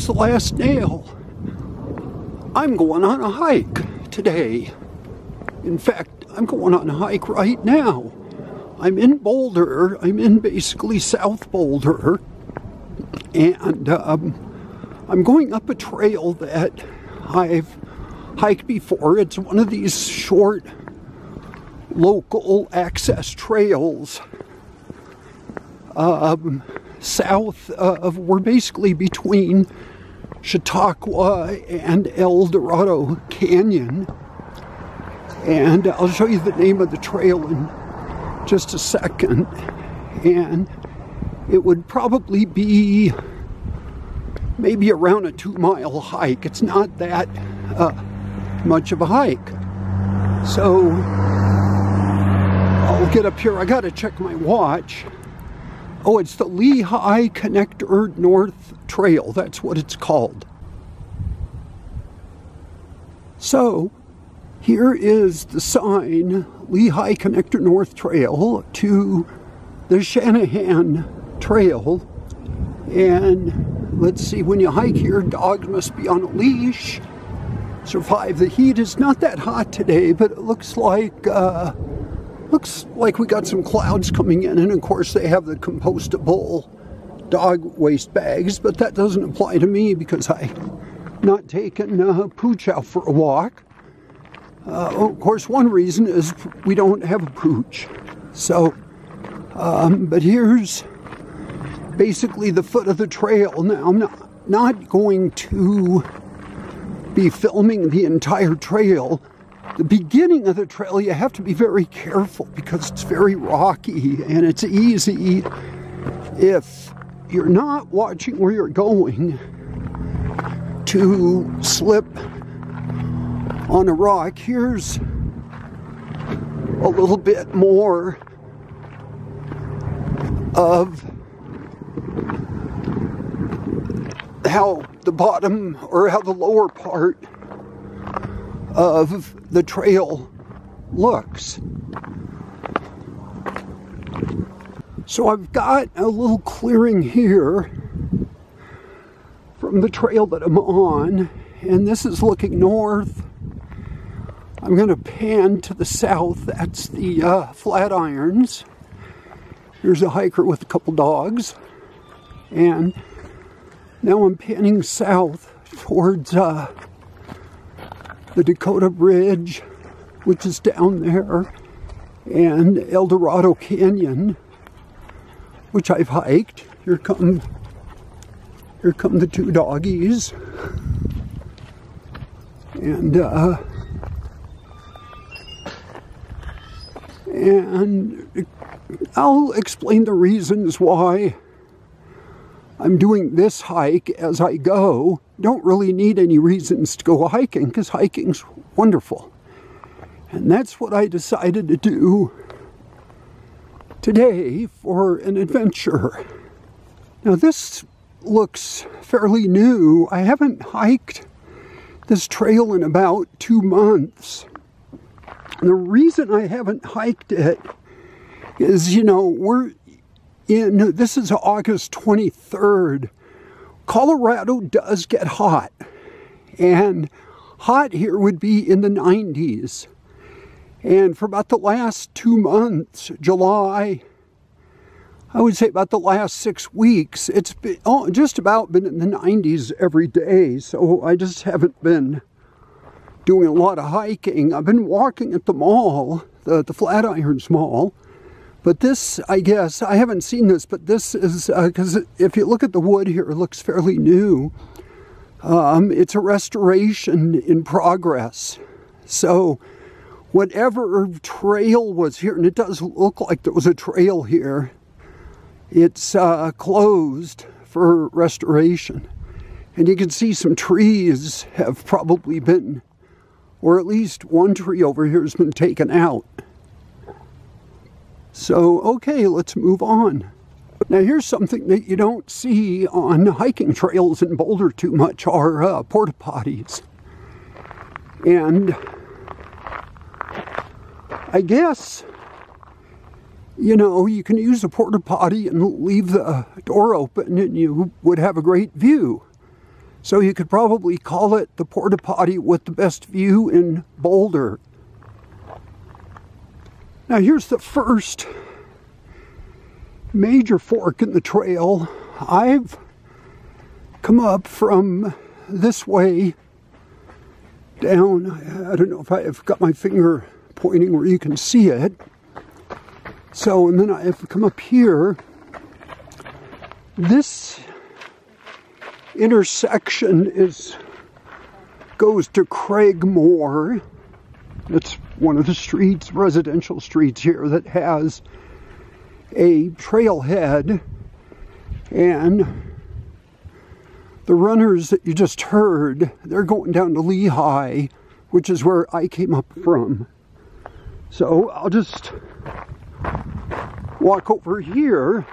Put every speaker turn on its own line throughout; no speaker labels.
It's the last nail. I'm going on a hike today. In fact, I'm going on a hike right now. I'm in Boulder. I'm in basically South Boulder. And I'm going up a trail that I've hiked before. It's one of these short local access trails south of, we're basically between Chautauqua and El Dorado Canyon. And I'll show you the name of the trail in just a second. And it would probably be maybe around a 2-mile hike. It's not that much of a hike. So I'll get up here. I gotta check my watch. Oh, it's the Lehigh Connector North Trail. That's what it's called. So here is the sign, Lehigh Connector North Trail to the Shanahan Trail. And let's see, when you hike here, dogs must be on a leash, survive the heat. It's not that hot today, but it looks like we got some clouds coming in. And of course they have the compostable dog waste bags, but that doesn't apply to me because I'm not taking Pooch out for a walk. Of course, one reason is we don't have a Pooch. So, but here's basically the foot of the trail. Now, I'm not going to be filming the entire trail. The beginning of the trail, you have to be very careful because it's very rocky, and it's easy if you're not watching where you're going to slip on a rock. Here's a little bit more of how the bottom, or how the lower part of the trail looks. So I've got a little clearing here from the trail that I'm on, and this is looking north. I'm going to pan to the south. That's the Flatirons. Here's a hiker with a couple dogs. And now I'm panning south towards the Dakota Bridge, which is down there, and El Dorado Canyon, which I've hiked. Here come the two doggies. And I'll explain the reasons why I'm doing this hike as I go. Don't really need any reasons to go hiking because hiking's wonderful. And that's what I decided to do today for an adventure. Now this looks fairly new. I haven't hiked this trail in about 2 months. And the reason I haven't hiked it is, you know, this is August 23rd. Colorado does get hot. And hot here would be in the 90s. And for about the last 2 months, July, I would say about the last 6 weeks, it's been, just about been in the 90s every day. So I just haven't been doing a lot of hiking. I've been walking at the mall, the Flatirons Mall. But this, I guess, I haven't seen this, but this is, because if you look at the wood here, it looks fairly new. It's a restoration in progress. So whatever trail was here, and it does look like there was a trail here, it's closed for restoration. And you can see some trees have probably been, or at least one tree over here has been taken out. So, okay, let's move on. Now here's something that you don't see on hiking trails in Boulder too much are porta potties. And I guess, you know, you can use a porta potty and leave the door open and you would have a great view. So you could probably call it the porta potty with the best view in Boulder. Now here's the first major fork in the trail. I've come up from this way down. I don't know if I've got my finger pointing where you can see it. So, and then I have to come up here. This intersection goes to Craigmore. It's one of the streets, residential streets here, that has a trailhead, and the runners that you just heard, they're going down to Lehigh, which is where I came up from. So I'll just walk over here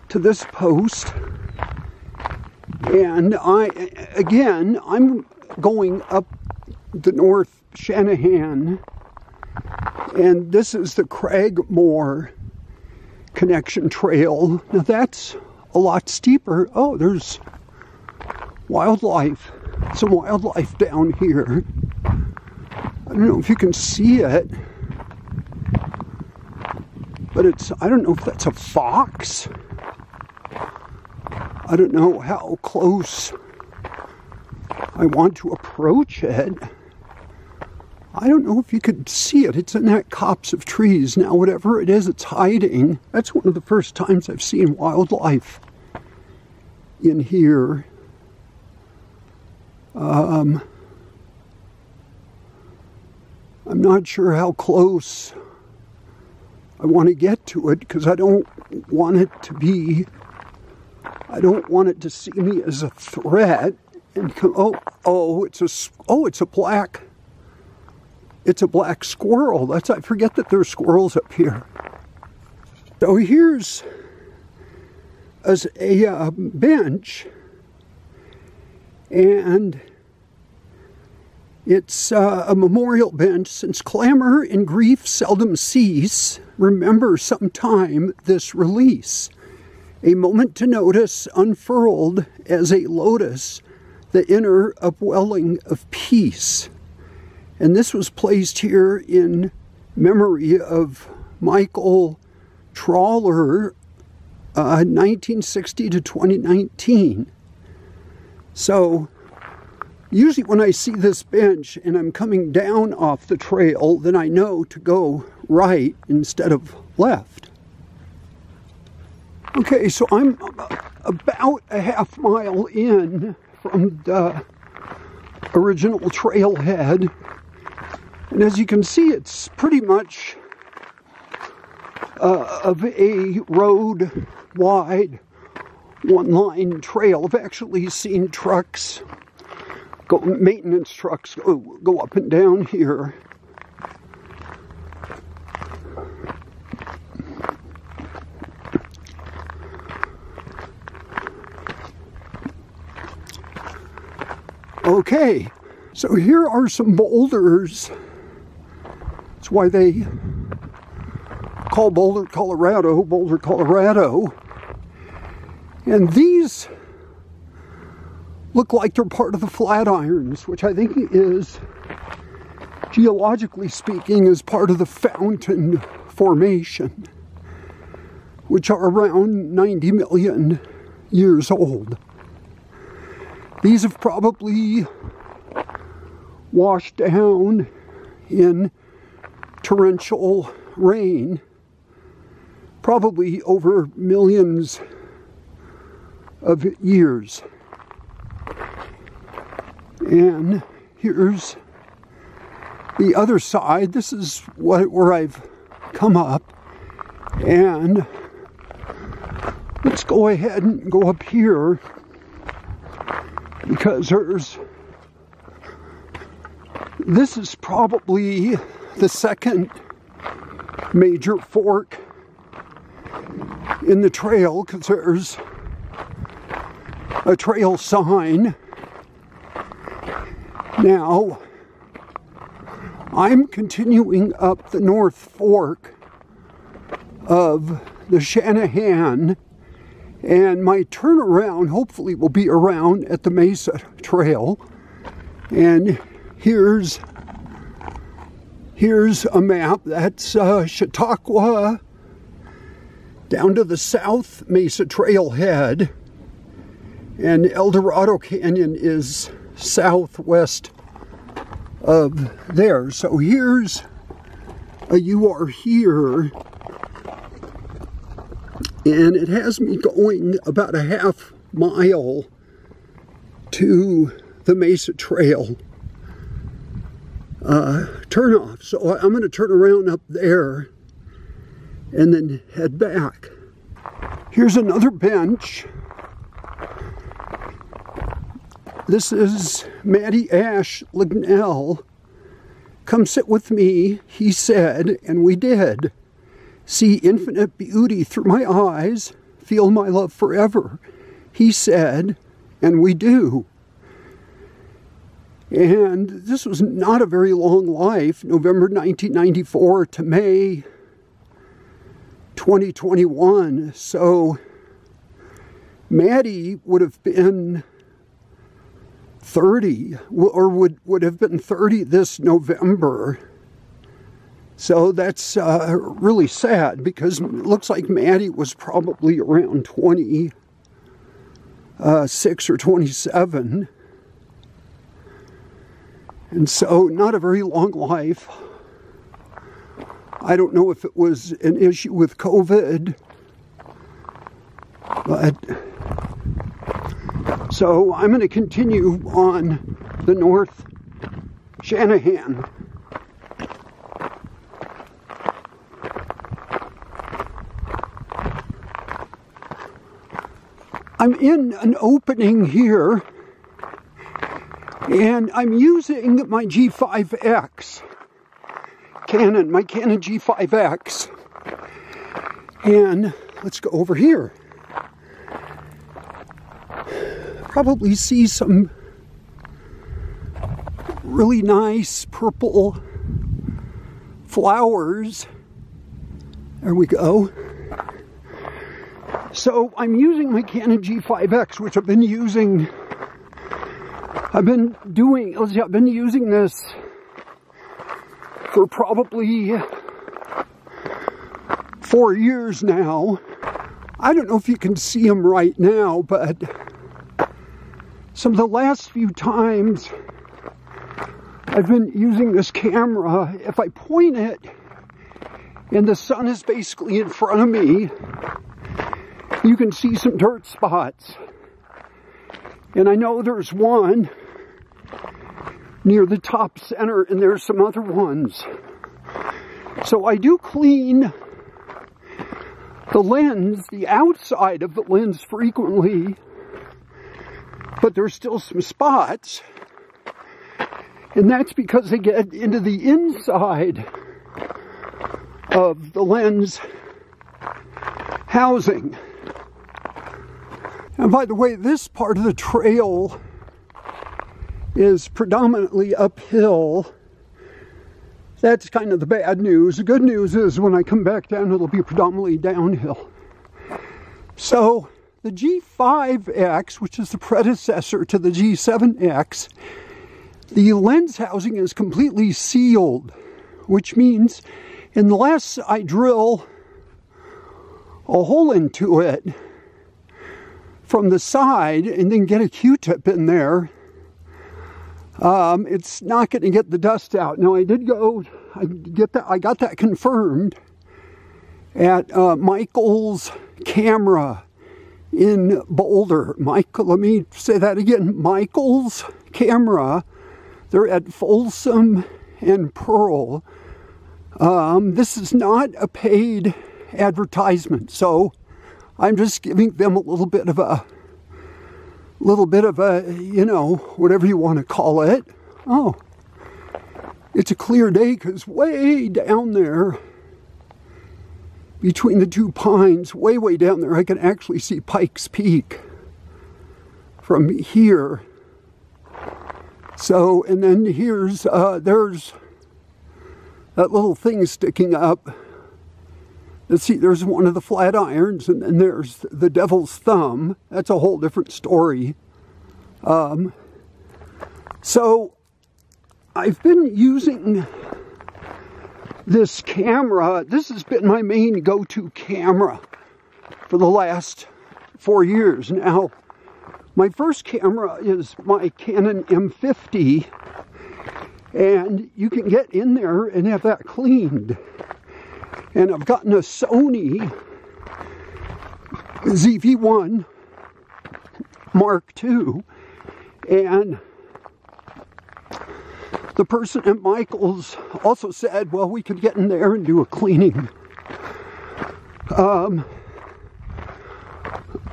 to this post, and I'm going up the North Shanahan, and this is the Craigmore Connection Trail. Now that's a lot steeper. Oh, there's wildlife, some wildlife down here. I don't know if you can see it, but I don't know if that's a fox. I don't know how close I want to approach it. I don't know if you could see it. It's in that copse of trees. Now, whatever it is, it's hiding. That's one of the first times I've seen wildlife in here. I'm not sure how close I want to get to it, because I don't want it to see me as a threat. And it's a black squirrel. I forget that there's squirrels up here. So here's a bench, and it's a memorial bench. Since clamor and grief seldom cease, remember sometime this release. A moment to notice, unfurled as a lotus, the inner upwelling of peace. And this was placed here in memory of Michael Trawler, 1960 to 2019. So usually when I see this bench and I'm coming down off the trail, then I know to go right instead of left. Okay, so I'm about a half mile in from the original trailhead. And as you can see, it's pretty much of a road-wide, one-line trail. I've actually seen trucks, maintenance trucks, go up and down here. Okay, so here are some boulders. That's why they call Boulder, Colorado. And these look like they're part of the Flatirons, which I think is, geologically speaking, is part of the Fountain Formation, which are around 90 million years old. These have probably washed down in torrential rain, probably over millions of years. And here's the other side. This is where I've come up. And let's go ahead and go up here, because this is probably the second major fork in the trail, because there's a trail sign. Now, I'm continuing up the North Fork of the Shanahan, And my turnaround hopefully will be around at the Mesa Trail. And here's a map. That's Chautauqua down to the South Mesa Trailhead. And El Dorado Canyon is southwest of there. So here's you are here. And it has me going about a half mile to the Mesa Trail turnoff. So I'm going to turn around up there and then head back. Here's another bench. This is Matty Ash Lignell. Come sit with me, he said, and we did. See infinite beauty through my eyes, feel my love forever, he said, and we do. And this was not a very long life, November 1994 to May 2021. So Maddie would have been 30, or would have been 30 this November. So that's really sad, because it looks like Maddie was probably around 26 or 27. And so not a very long life. I don't know if it was an issue with COVID, but so I'm going to continue on the North Shanahan. I'm in an opening here, and I'm using my G5X, Canon, my Canon G5X. And let's go over here. Probably see some really nice purple flowers. There we go. So I'm using my Canon G5X, which I've been using. I've been using this for probably 4 years now. I don't know if you can see them right now, but some of the last few times I've been using this camera, if I point it and the sun is basically in front of me, you can see some dirt spots. And I know there's one near the top center, and there's some other ones. So I do clean the lens, the outside of the lens frequently, but there's still some spots. And that's because they get into the inside of the lens housing. And by the way, this part of the trail is predominantly uphill. That's kind of the bad news. The good news is when I come back down, it'll be predominantly downhill. So the G5X, which is the predecessor to the G7X, the lens housing is completely sealed, which means unless I drill a hole into it from the side and then get a Q-tip in there, it's not going to get the dust out. Now I got that confirmed at Michael's Camera in Boulder. Let me say that again. Michael's Camera. They're at Folsom and Pearl. This is not a paid advertisement, so I'm just giving them a little bit of a, you know, whatever you want to call it. Oh, it's a clear day, because way down there, between the two pines, way down there, I can actually see Pikes Peak from here. So, and then there's that little thing sticking up Let's see, there's one of the Flatirons, and then there's the Devil's Thumb. That's a whole different story. So I've been using this camera. This has been my main go-to camera for the last 4 years now. My first camera is my Canon M50, and you can get in there and have that cleaned. And I've gotten a Sony ZV-1 Mark II, and the person at Michael's also said, well, we could get in there and do a cleaning.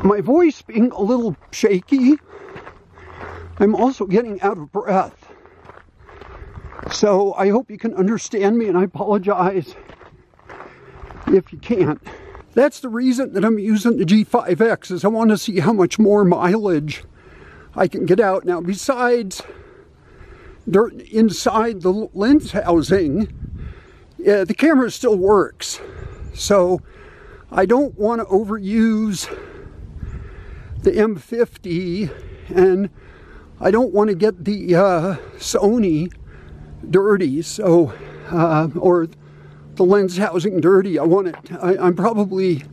My voice being a little shaky, I'm also getting out of breath. So I hope you can understand me, and I apologize if you can't. That's the reason that I'm using the G5X, is I want to see how much more mileage I can get out. Now, besides inside the lens housing, the camera still works. So I don't want to overuse the M50, and I don't want to get the Sony dirty, so or the lens housing dirty. I'm probably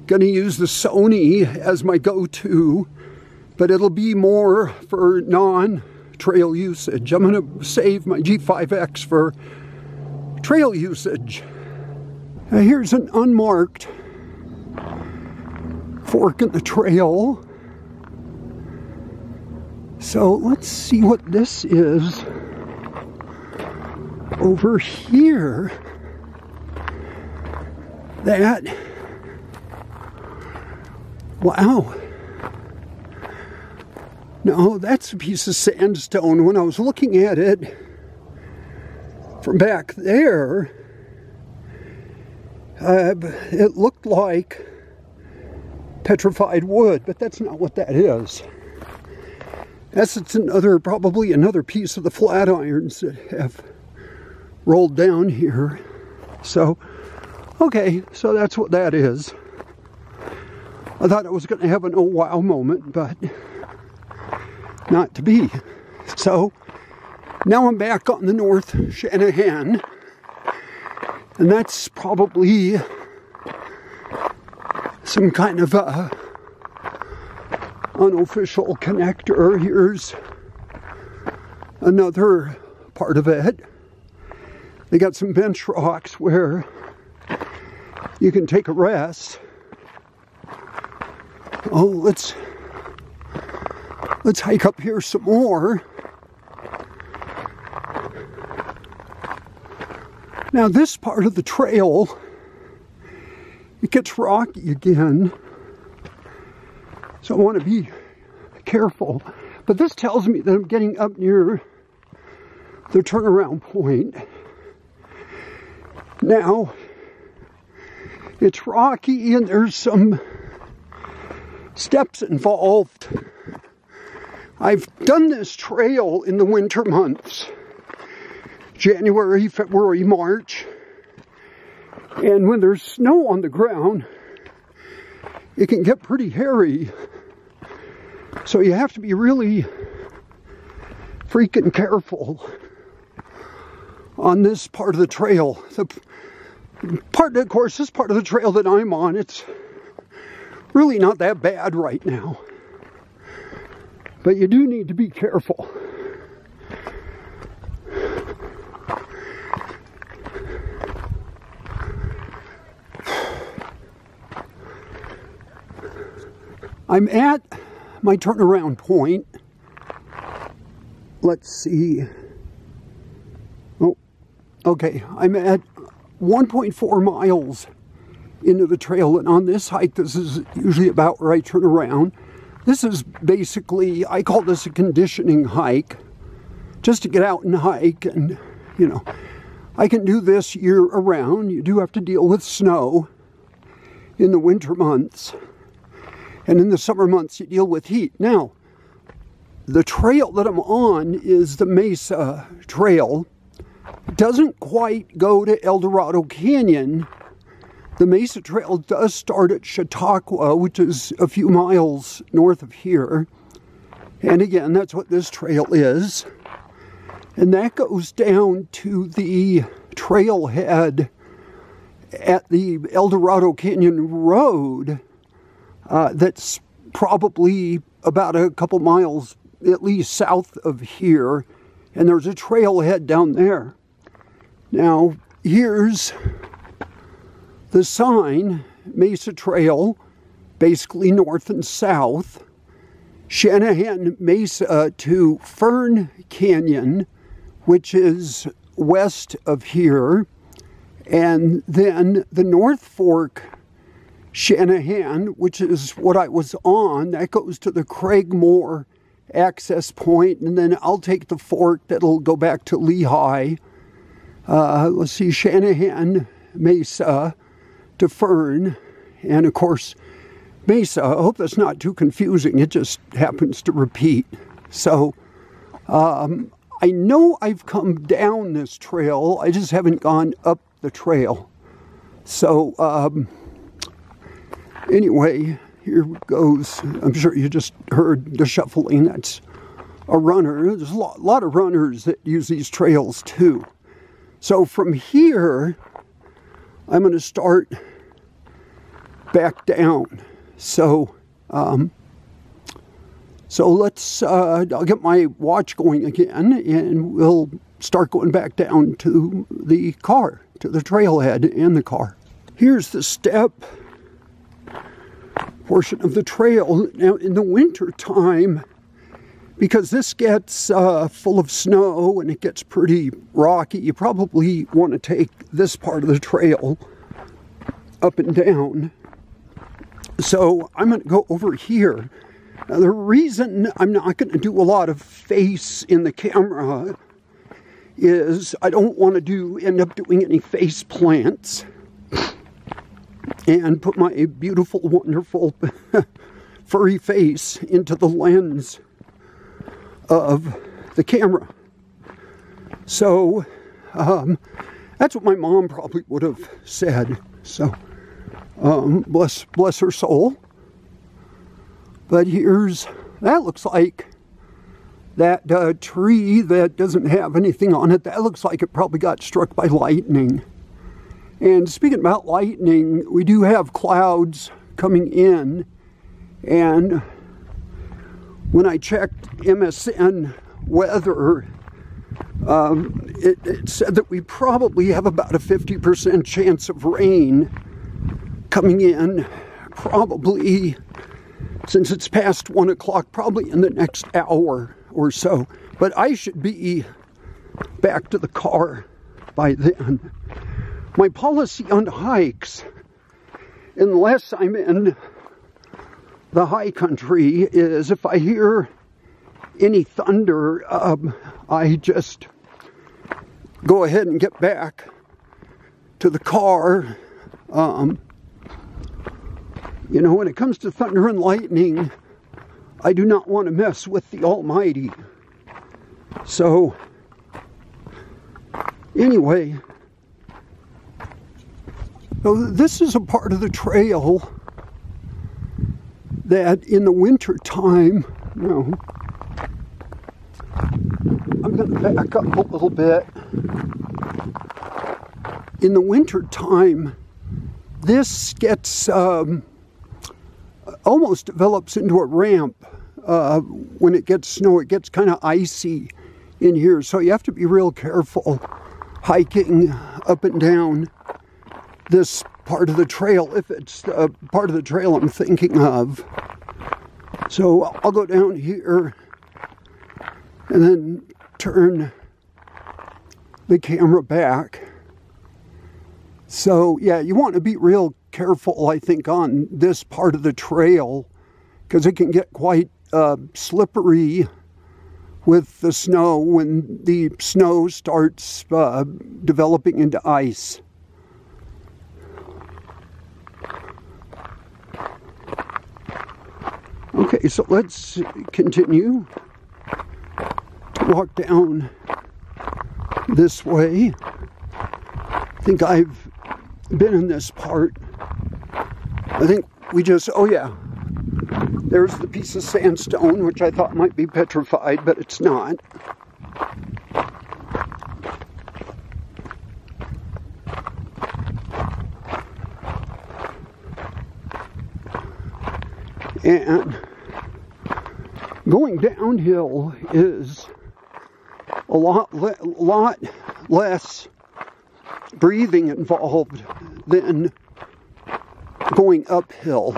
going to use the Sony as my go-to, but it'll be more for non-trail usage. I'm going to save my G5X for trail usage. Here's an unmarked fork in the trail. So let's see what this is over here. That, wow. No, that's a piece of sandstone. When I was looking at it from back there, it looked like petrified wood, but that's not what that is. It's probably another piece of the Flatirons that have rolled down here. So, okay, so that's what that is. I thought I was going to have an oh wow moment, but not to be. So, now I'm back on the North Shanahan, and that's probably some kind of unofficial connector. Here's another part of it. They got some bench rocks where you can take a rest. Oh, let's hike up here some more. Now this part of the trail, it gets rocky again, so I want to be careful. But this tells me that I'm getting up near the turnaround point. Now, it's rocky and there's some steps involved. I've done this trail in the winter months, January, February, March, and when there's snow on the ground, it can get pretty hairy. So you have to be really freaking careful on this part of the trail. Of course, this part of the trail that I'm on, it's really not that bad right now. But you do need to be careful. I'm at my turnaround point. Let's see. Oh, okay. I'm at 1.4 miles into the trail, and on this hike, this is usually about where I turn around. This is basically, I call this a conditioning hike, just to get out and hike, and, you know, I can do this year around. You do have to deal with snow in the winter months. And in the summer months, you deal with heat. Now, the trail that I'm on is the Mesa Trail. It doesn't quite go to El Dorado Canyon, The Mesa Trail does start at Chautauqua, which is a few miles north of here. And again, that's what this trail is. And that goes down to the trailhead at the El Dorado Canyon Road. That's probably about a couple miles at least south of here. And there's a trailhead down there. Now, here's the sign, Mesa Trail, basically north and south. Shanahan Mesa to Fern Canyon, which is west of here. And then the North Fork Shanahan, which is what I was on, that goes to the Craigmore access point. And then I'll take the fork that'll go back to Lehigh. Let's see, Shanahan Mesa to Fern, and of course Mesa. I hope that's not too confusing. It just happens to repeat. So I know I've come down this trail. I just haven't gone up the trail. So anyway, here goes. I'm sure you just heard the shuffling. That's a runner. There's a lot of runners that use these trails too. So from here, I'm going to start back down. So let's, I'll get my watch going again, and we'll start going back down to the car, to the trailhead and the car. Here's the step portion of the trail. Now, in the winter time, because this gets full of snow and it gets pretty rocky, you probably want to take this part of the trail up and down. So I'm going to go over here. Now, the reason I'm not going to do a lot of face in the camera is I don't want to end up doing any face plants and put my beautiful, wonderful furry face into the lens of the camera. So that's what my mom probably would have said. So bless her soul. But that looks like that tree that doesn't have anything on it. That looks like it probably got struck by lightning. And speaking about lightning, we do have clouds coming in, and when I checked MSN weather, it said that we probably have about a 50% chance of rain coming in, probably, since it's past 1 o'clock, probably in the next hour or so. But I should be back to the car by then. My policy on hikes, unless I'm in the high country, is if I hear any thunder, I just go ahead and get back to the car. You know, when it comes to thunder and lightning, I do not want to mess with the Almighty. So, anyway, so this is a part of the trail that in the winter time, I'm going to back up a little bit. In the winter time, this gets almost develops into a ramp. When it gets snow, it gets kind of icy in here, so you have to be real careful hiking up and down this part of the trail, if it's the part of the trail I'm thinking of. So I'll go down here and then turn the camera back. So yeah, you want to be real careful, I think, on this part of the trail, because it can get quite slippery with the snow when the snow starts developing into ice. Okay, so let's continue to walk down this way. I think I've been in this part I think we just, oh yeah, there's the piece of sandstone, which I thought might be petrified, but it's not. And going downhill is a lot less breathing involved than going uphill.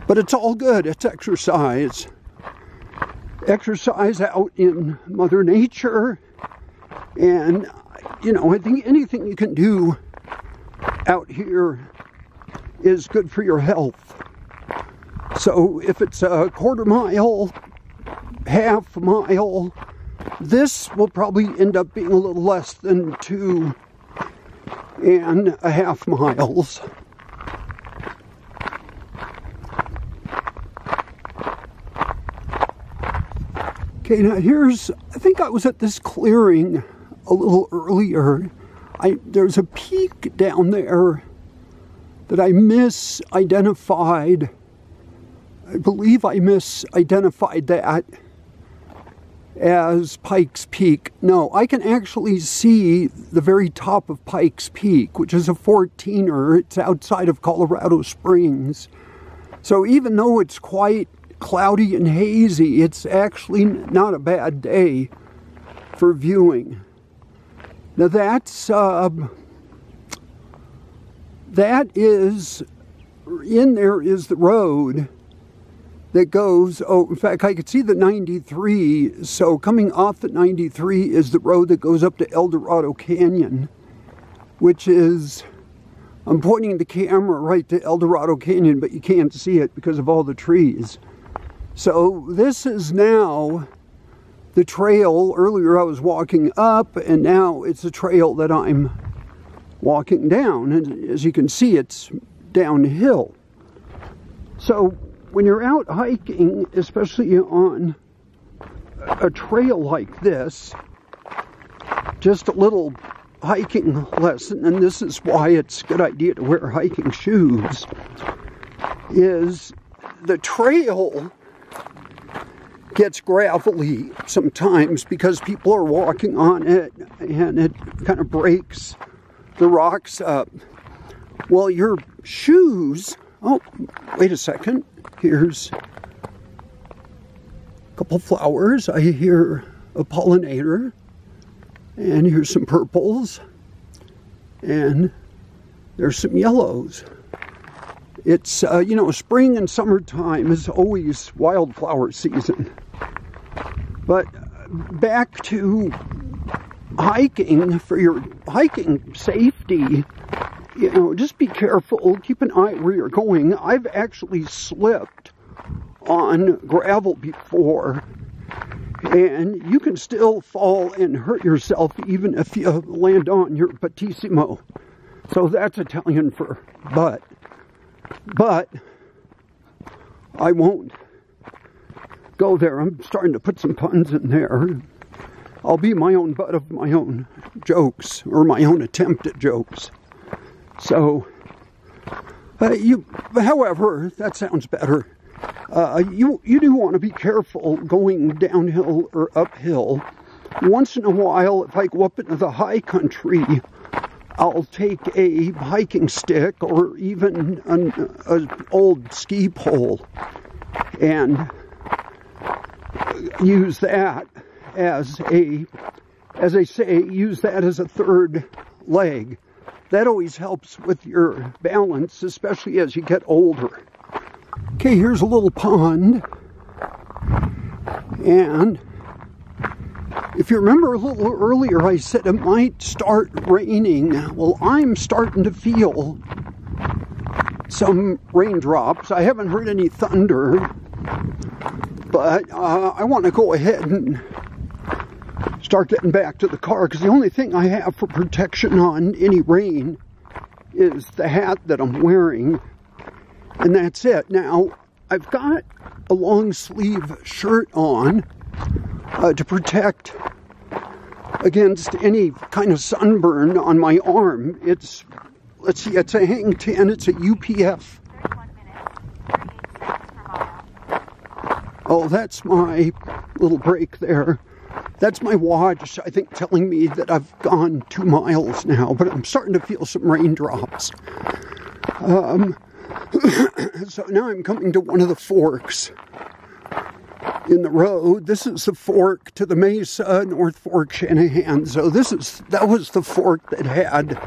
But it's all good. It's exercise. Exercise out in Mother Nature. And, you know, I think anything you can do out here is good for your health. So if it's a quarter mile, half mile, this will probably end up being a little less than 2.5 miles. Okay, now here's, I think I was at this clearing a little earlier. There's a peak down there that I misidentified. I believe I misidentified that as Pikes Peak. No, I can actually see the very top of Pikes Peak, which is a 14er. It's outside of Colorado Springs. So even though it's quite cloudy and hazy, it's actually not a bad day for viewing. Now that's, that is, in there is the road that goes, oh, in fact, I could see the 93, so coming off the 93 is the road that goes up to El Dorado Canyon, which is, I'm pointing the camera right to El Dorado Canyon, but you can't see it because of all the trees. So this is now the trail. Earlier I was walking up, and now it's a trail that I'm walking down. And as you can see, it's downhill. So when you're out hiking, especially on a trail like this, just a little hiking lesson, and this is why it's a good idea to wear hiking shoes, is the trail gets gravelly sometimes because people are walking on it and it kind of breaks the rocks up. Well, your shoes, oh, wait a second, here's a couple flowers. I hear a pollinator, and here's some purples, and there's some yellows. It's, you know, spring and summertime is always wildflower season. But back to hiking, for your hiking safety, you know, just be careful, keep an eye where you're going. I've actually slipped on gravel before, and you can still fall and hurt yourself even if you land on your patissimo. So that's Italian for butt. But I won't go there. I'm starting to put some puns in there. I'll be my own butt of my own jokes, or my own attempt at jokes. So, however, that sounds better. You do want to be careful going downhill or uphill. Once in a while, if I go up into the high country, I'll take a hiking stick or even an old ski pole and use that as I say, use that as a third leg. That always helps with your balance, especially as you get older. Okay, here's a little pond. And if you remember a little earlier, I said it might start raining. Well, I'm starting to feel some raindrops. I haven't heard any thunder, but I want to go ahead and start getting back to the car, because the only thing I have for protection on any rain is the hat that I'm wearing, and that's it. Now, I've got a long sleeve shirt on to protect against any kind of sunburn on my arm. It's, let's see, it's a hang 10, it's a UPF. Oh, that's my little break there. That's my watch, I think, telling me that I've gone 2 miles now, but I'm starting to feel some raindrops. So now I'm coming to one of the forks in the road. This is the fork to the Mesa, North Fork Shanahan. So that was the fork that had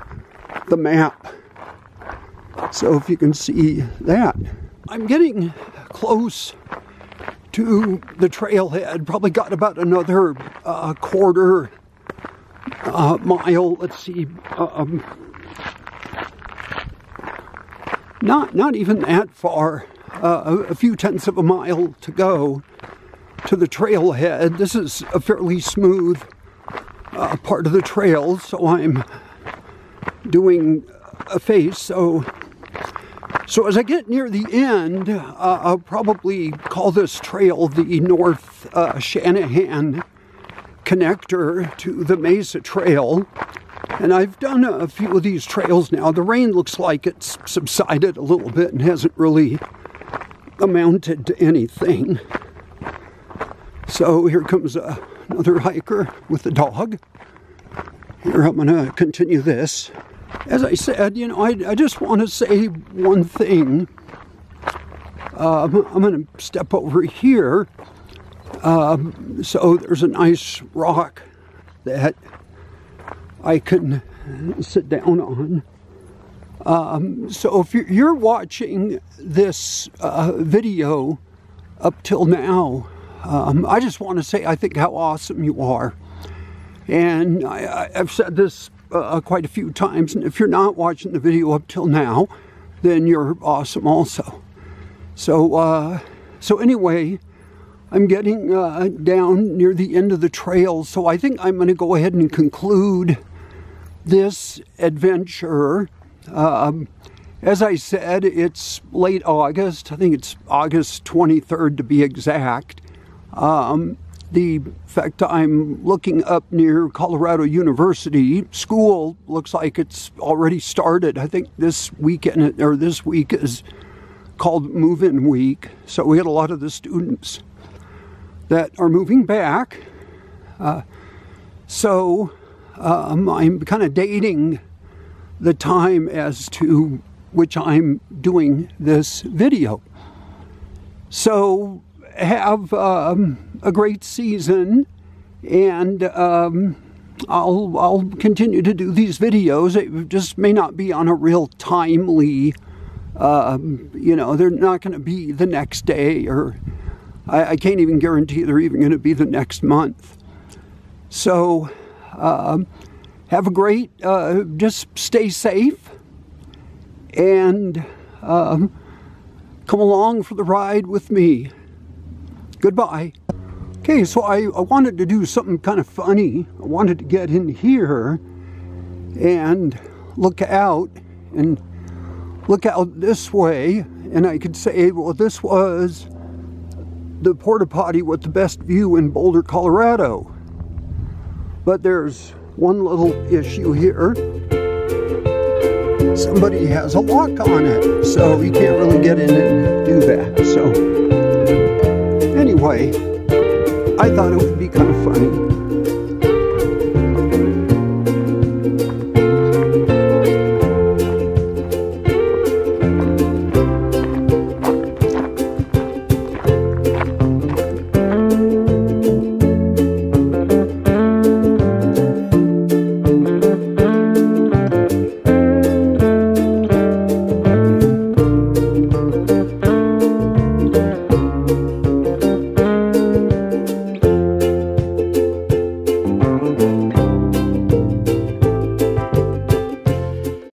the map. So if you can see that. I'm getting close to the trailhead. Probably got about another quarter mile. Let's see. Not even that far. A few tenths of a mile to go to the trailhead. This is a fairly smooth part of the trail, so I'm doing a face. So as I get near the end, I'll probably call this trail the North Shanahan connector to the Mesa Trail. And I've done a few of these trails now. The rain looks like it's subsided a little bit and hasn't really amounted to anything. So here comes another hiker with a dog. Here, I'm going to continue this. As I said, you know, I just want to say one thing. I'm going to step over here. So there's a nice rock that I can sit down on. So if you're watching this video up till now, I just want to say I think how awesome you are. And I've said this quite a few times, and if you're not watching the video up till now, then you're awesome also. So anyway, I'm getting down near the end of the trail, so I think I'm going to go ahead and conclude this adventure. As I said, it's late August. I think it's August 23rd to be exact. The fact I'm looking up near Colorado University. School looks like it's already started. I think this weekend, or this week, is called move-in week. So we had a lot of the students that are moving back. So I'm kind of dating the time as to which I'm doing this video. So have a great season, and I'll continue to do these videos. It just may not be on a real timely, you know, they're not going to be the next day, or I can't even guarantee they're even going to be the next month. So have a great, just stay safe, and come along for the ride with me. Goodbye. Okay, so I wanted to do something kind of funny. I wanted to get in here and look out this way, and I could say, well, this was the porta potty with the best view in Boulder, Colorado. But there's one little issue here. Somebody has a lock on it, so you can't really get in and do that. So anyway, I thought it would be kind of funny.